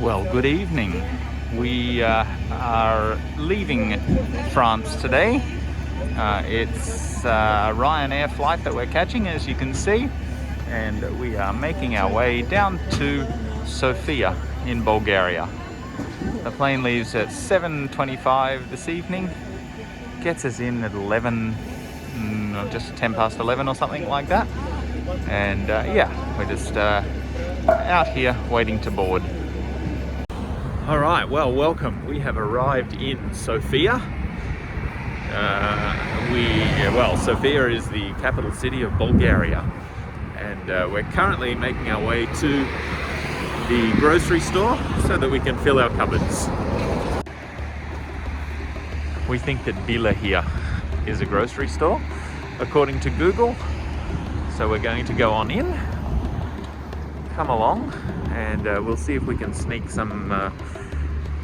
Well, good evening. We are leaving France today. It's a Ryanair flight that we're catching, as you can see, and we are making our way down to Sofia in Bulgaria. The plane leaves at 7:25 this evening, gets us in at 11, just 10 past 11 or something like that. And yeah, we're just out here waiting to board. All right, well, welcome. We have arrived in Sofia. Sofia is the capital city of Bulgaria, and we're currently making our way to the grocery store so that we can fill our cupboards. We think that Beauvais here is a grocery store, according to Google. So we're going to go on in, come along, and we'll see if we can sneak some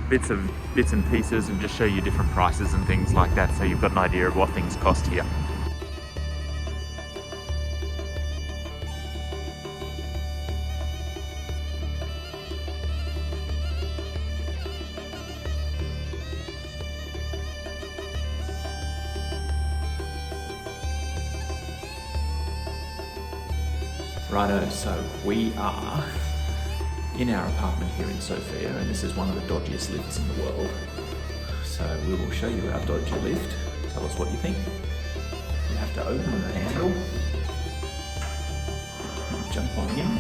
bits and pieces and just show you different prices and things like that, so you've got an idea of what things cost here. Righto, so we are in our apartment here in Sofia, and this is one of the dodgiest lifts in the world. So we will show you our dodgy lift. Tell us what you think. You have to open the handle, jump on in,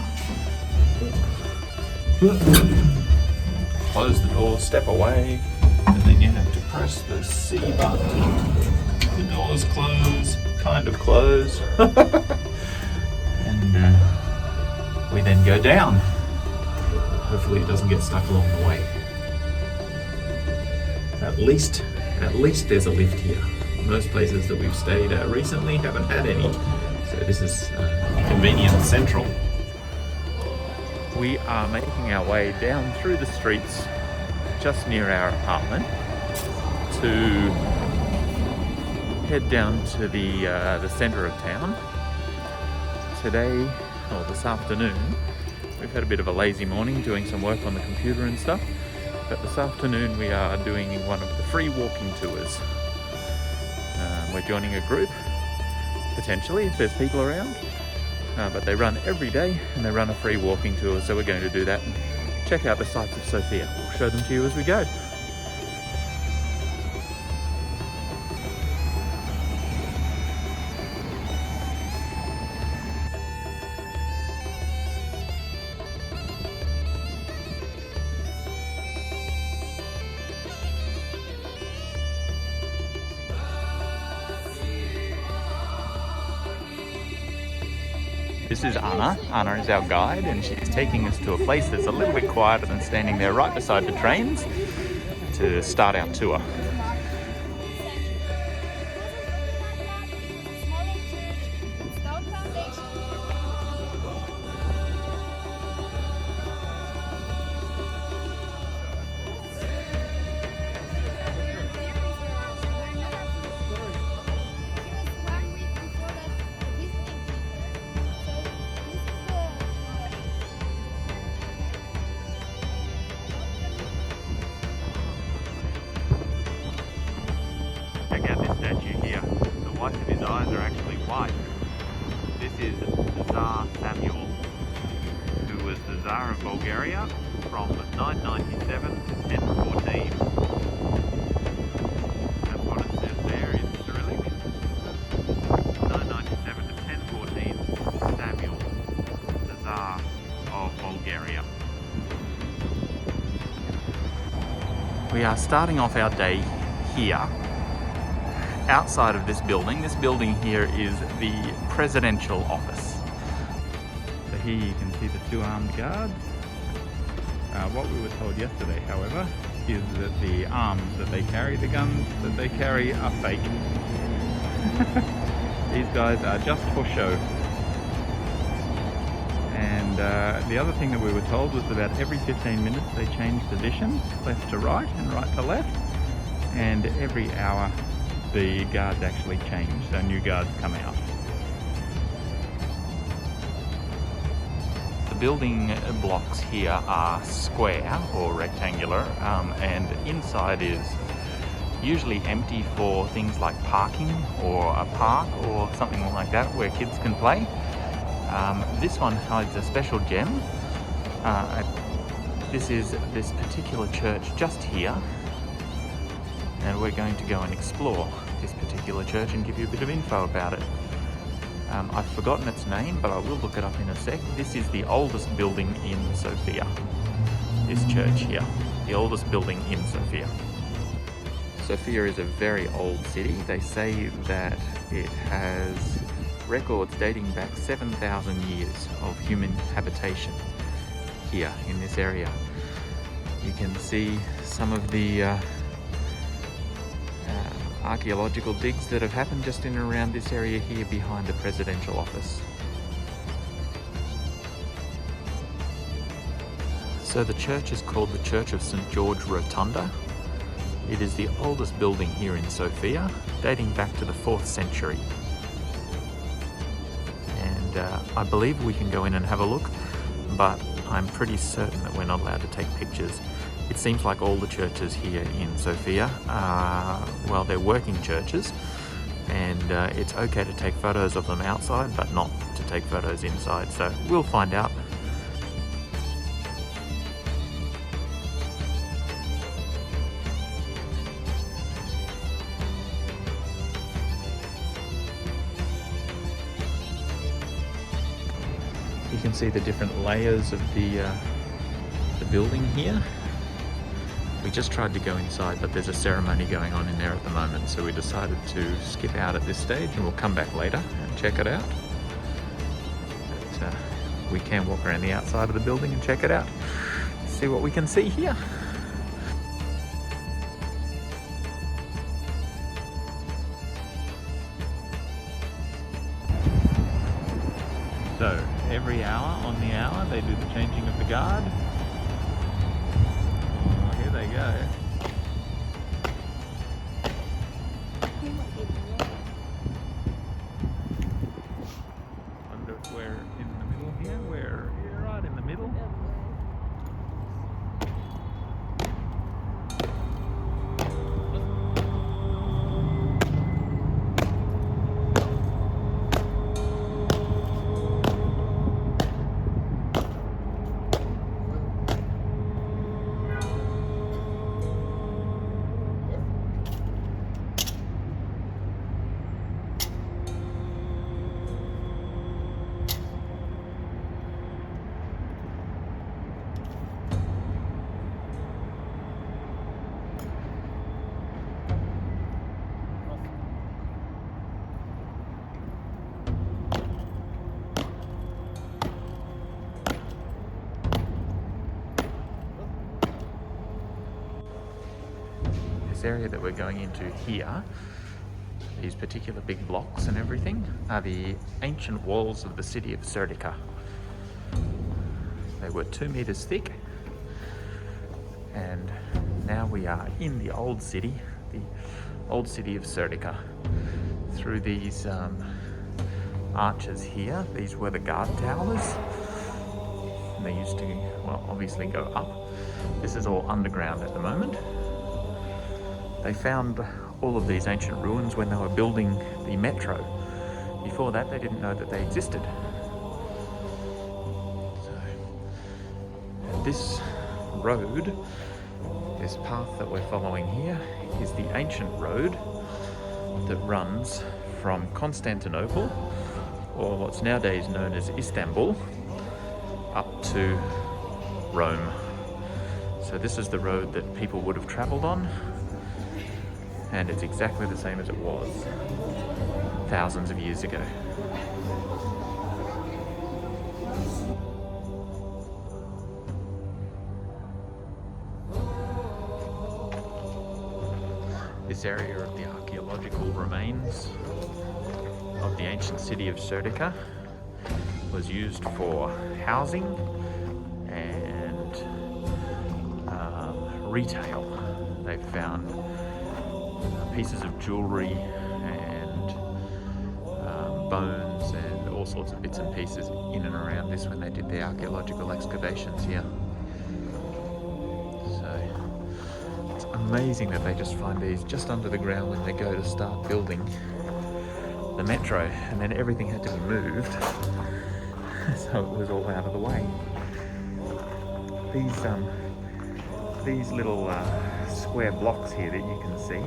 close the door, step away, and then you have to press the C button. The doors close, kind of close. And we then go down. Hopefully it doesn't get stuck along the way. At least there's a lift here. Most places that we've stayed at recently haven't had any. So this is convenient and central. We are making our way down through the streets just near our apartment to head down to the center of town. Today, or this afternoon, we've had a bit of a lazy morning doing some work on the computer and stuff, but this afternoon we are doing one of the free walking tours. We're joining a group, potentially, if there's people around, but they run every day and they run a free walking tour, so we're going to do that and check out the sights of Sofia. We'll show them to you as we go. This is Anna. Anna is our guide, and she's taking us to a place that's a little bit quieter than standing there right beside the trains to start our tour. Check out this statue here. The whites of his eyes are actually white. This is Tsar Samuel, who was the Tsar of Bulgaria from 997 to 1014. That's what it says there in Cyrillic. 997 to 1014, Samuel, the Tsar of Bulgaria. We are starting off our day here. Outside of this building here is the presidential office. So here you can see the two armed guards. What we were told yesterday, however, is that the arms that they carry, the guns that they carry, are fake. These guys are just for show. And the other thing that we were told was about every 15 minutes they change positions, left to right and right to left, and every hour the guards actually change, so new guards come out. building blocks here are square or rectangular, and inside is usually empty for things like parking or a park or something like that where kids can play. This one hides a special gem. This is this particular church just here, and we're going to go and explore this particular church and give you a bit of info about it. I've forgotten its name, but I will look it up in a sec. This is the oldest building in Sofia. This church here, the oldest building in Sofia. Sofia is a very old city. They say that it has records dating back 7,000 years of human habitation here in this area. You can see some of the archaeological digs that have happened just in and around this area here behind the presidential office. So the church is called the Church of St. George Rotunda. It is the oldest building here in Sofia, dating back to the 4th century. And I believe we can go in and have a look, but I'm pretty certain that we're not allowed to take pictures. It seems like all the churches here in Sofia are, well, they're working churches, and it's okay to take photos of them outside, but not to take photos inside. So we'll find out. You can see the different layers of the building here. We just tried to go inside, but there's a ceremony going on in there at the moment, so we decided to skip out at this stage, and we'll come back later and check it out. But we can walk around the outside of the building and check it out, see what we can see here. So every hour on the hour they do the changing of the guard. Here they go. Wonder if we're in the middle here. We're right in the middle. This area that we're going into here, these particular big blocks and everything, are the ancient walls of the city of Serdica. They were 2 meters thick, and now we are in the old city of Serdica. Through these arches here, these were the guard towers. And they used to, well, obviously go up. This is all underground at the moment. They found all of these ancient ruins when they were building the metro. Before that, they didn't know that they existed. So, this road, this path that we're following here, is the ancient road that runs from Constantinople, or what's nowadays known as Istanbul, up to Rome. So this is the road that people would have traveled on, and it's exactly the same as it was thousands of years ago. This area of the archaeological remains of the ancient city of Serdica was used for housing and retail. They found pieces of jewelry and bones and all sorts of bits and pieces in and around this when they did the archaeological excavations here. So it's amazing that they just find these just under the ground when they go to start building the metro, and then everything had to be moved so it was all out of the way. These little square blocks here that you can see,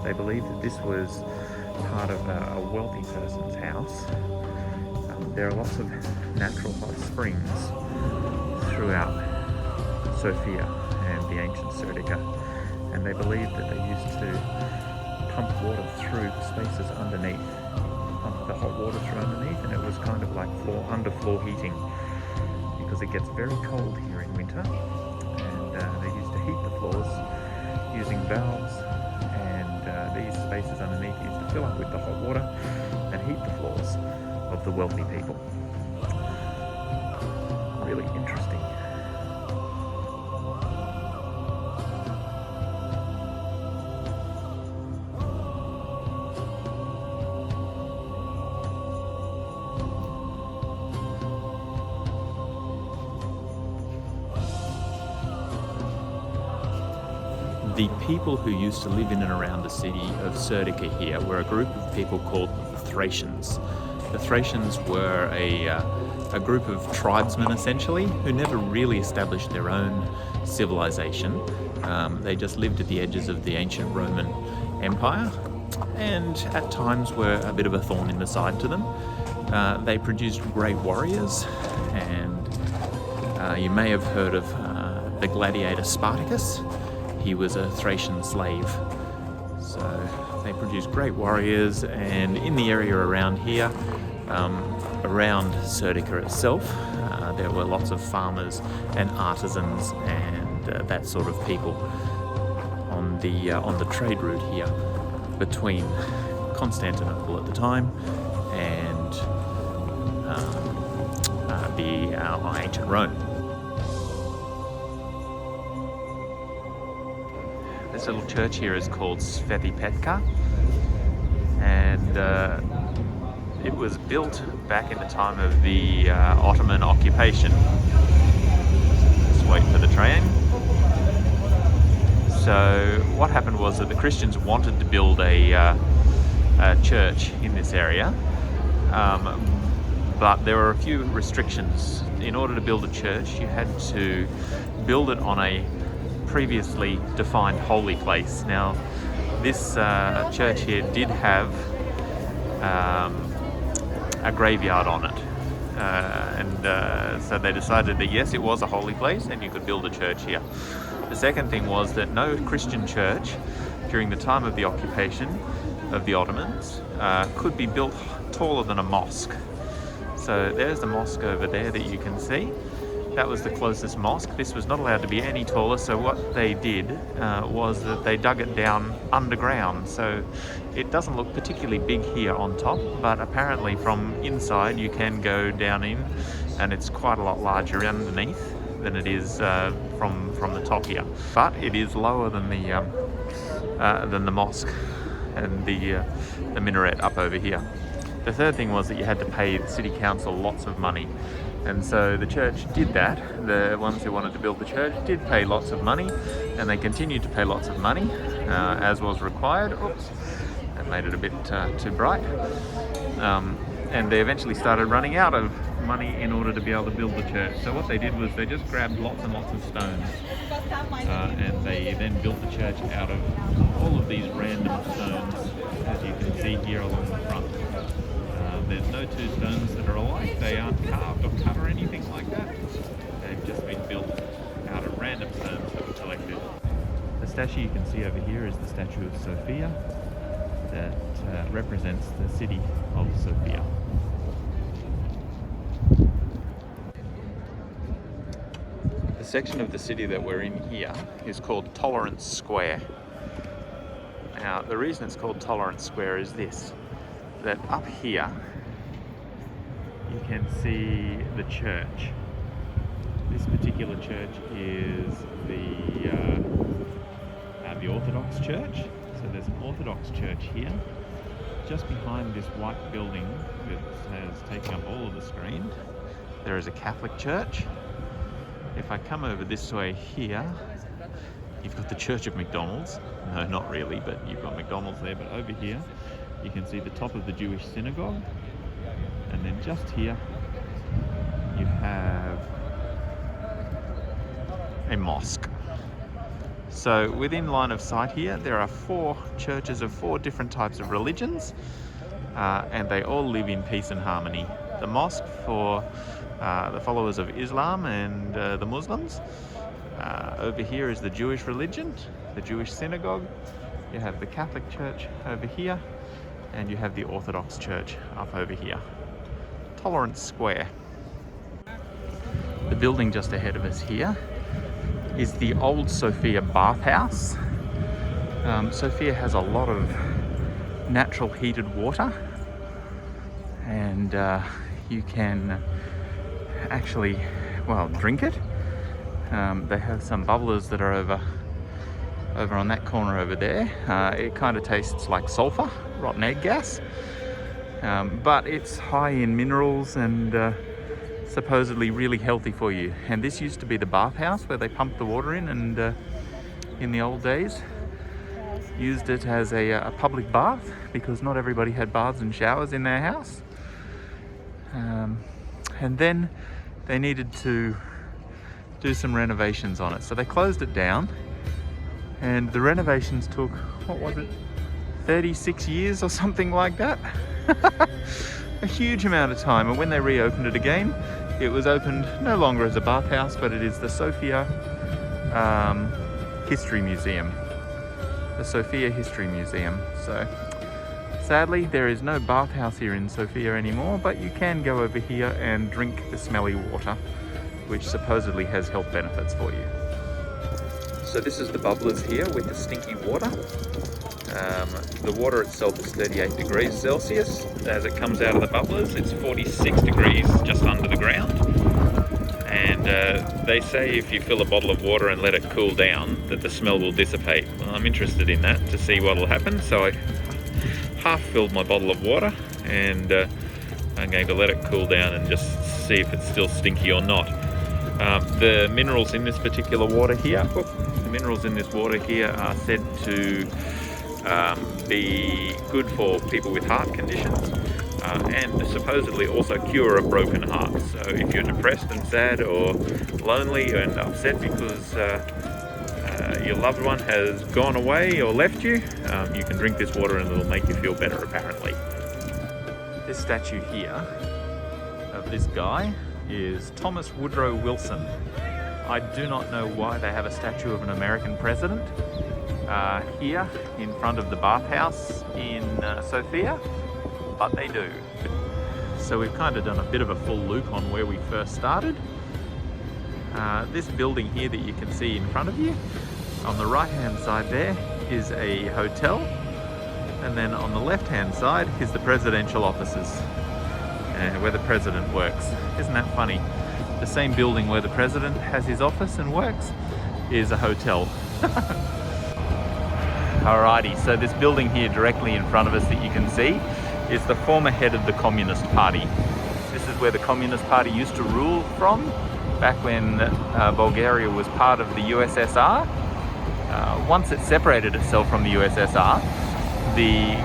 they believe that this was part of a wealthy person's house. There are lots of natural hot springs throughout Sofia and the ancient Serdica, and they believe that they used to pump water through spaces underneath, pump the hot water through underneath, and it was kind of like underfloor heating, because it gets very cold here in winter, and they used to heat the floors using valves, and these spaces underneath used to fill up with the hot water and heat the floors of the wealthy people. Really interesting. The people who used to live in and around the city of Serdica here were a group of people called the Thracians. The Thracians were a group of tribesmen, essentially, who never really established their own civilization. They just lived at the edges of the ancient Roman Empire, and at times were a bit of a thorn in the side to them. They produced great warriors, and you may have heard of the gladiator Spartacus. He was a Thracian slave. So they produced great warriors, and in the area around here, around Serdica itself, there were lots of farmers and artisans and that sort of people on the trade route here between Constantinople at the time and the ancient Rome. This little church here is called Sveti Petka, and it was built back in the time of the Ottoman occupation. Let's wait for the train. So what happened was that the Christians wanted to build a church in this area, but there were a few restrictions. In order to build a church, you had to build it on a previously defined holy place. Now, this church here did have a graveyard on it, and so they decided that yes, it was a holy place and you could build a church here. The second thing was that no Christian church during the time of the occupation of the Ottomans could be built taller than a mosque. So there's the mosque over there that you can see. That was the closest mosque. This was not allowed to be any taller, so what they did was that they dug it down underground. So it doesn't look particularly big here on top, but apparently from inside you can go down in, and it's quite a lot larger underneath than it is from the top here. But it is lower than the mosque and the minaret up over here. The third thing was that you had to pay the city council lots of money. And so the church did that. The ones who wanted to build the church did pay lots of money, and they continued to pay lots of money as was required. Oops, that made it a bit too bright. And they eventually started running out of money in order to be able to build the church. So what they did was they just grabbed lots and lots of stones, and they then built the church out of all of these random stones, as you can see here along the front. There's no two stones that are alike. They aren't carved or cut or anything like that. They've just been built out of random stones that were collected. The statue you can see over here is the statue of Sofia that represents the city of Sofia. The section of the city that we're in here is called Tolerance Square. Now, the reason it's called Tolerance Square is this, that up here you can see the church. This particular church is the Orthodox church. So there's an Orthodox church here, just behind this white building that has taken up all of the screen, there is a Catholic church. If I come over this way here, you've got the Church of McDonald's. No, not really, but you've got McDonald's there. But over here, you can see the top of the Jewish synagogue. And then just here, you have a mosque. So within line of sight here, there are 4 churches of 4 different types of religions, and they all live in peace and harmony. The mosque for the followers of Islam and the Muslims. Over here is the Jewish religion, the Jewish synagogue. You have the Catholic Church over here, and you have the Orthodox Church up over here. Tolerance Square. The building just ahead of us here is the old Sofia bathhouse. Sofia has a lot of natural heated water, and you can actually, well, drink it. They have some bubblers that are over on that corner over there. It kind of tastes like sulfur, rotten egg gas, but it's high in minerals and supposedly really healthy for you. And this used to be the bathhouse where they pumped the water in, and in the old days used it as a public bath, because not everybody had baths and showers in their house. And then they needed to do some renovations on it, so they closed it down, and the renovations took, what was it, 36 years or something like that. A huge amount of time. And when they reopened it again, it was opened no longer as a bathhouse, but it is the Sofia History Museum. The Sofia History Museum. So sadly, there is no bathhouse here in Sofia anymore, but you can go over here and drink the smelly water, which supposedly has health benefits for you. So this is the bubblers here with the stinky water. The water itself is 38 degrees Celsius. As it comes out of the bubblers, it's 46 degrees just under the ground. And they say if you fill a bottle of water and let it cool down, that the smell will dissipate. Well, I'm interested in that to see what will happen. So I half filled my bottle of water, and I'm going to let it cool down and just see if it's still stinky or not. The minerals in this particular water here, the minerals in this water here are said to be good for people with heart conditions, and supposedly also cure a broken heart. So if you're depressed and sad or lonely and upset because your loved one has gone away or left you, you can drink this water and it'll make you feel better, apparently. This statue here of this guy is Thomas Woodrow Wilson. I do not know why they have a statue of an American president here in front of the bathhouse in Sofia, but they do. So we've kind of done a bit of a full loop on where we first started. This building here that you can see in front of you, on the right hand side there is a hotel, and then on the left hand side is the presidential offices, where the president works. Isn't that funny? The same building where the president has his office and works is a hotel. Alrighty, so this building here directly in front of us that you can see is the former head of the Communist Party. This is where the Communist Party used to rule from back when Bulgaria was part of the USSR. Once it separated itself from the USSR, the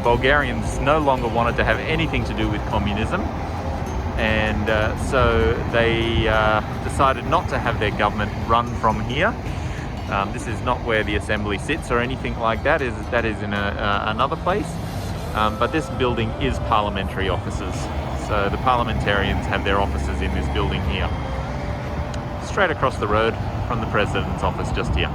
Bulgarians no longer wanted to have anything to do with communism, and so they decided not to have their government run from here. This is not where the assembly sits or anything like that. That is in another place. But this building is parliamentary offices. So the parliamentarians have their offices in this building here. Straight across the road from the president's office just here.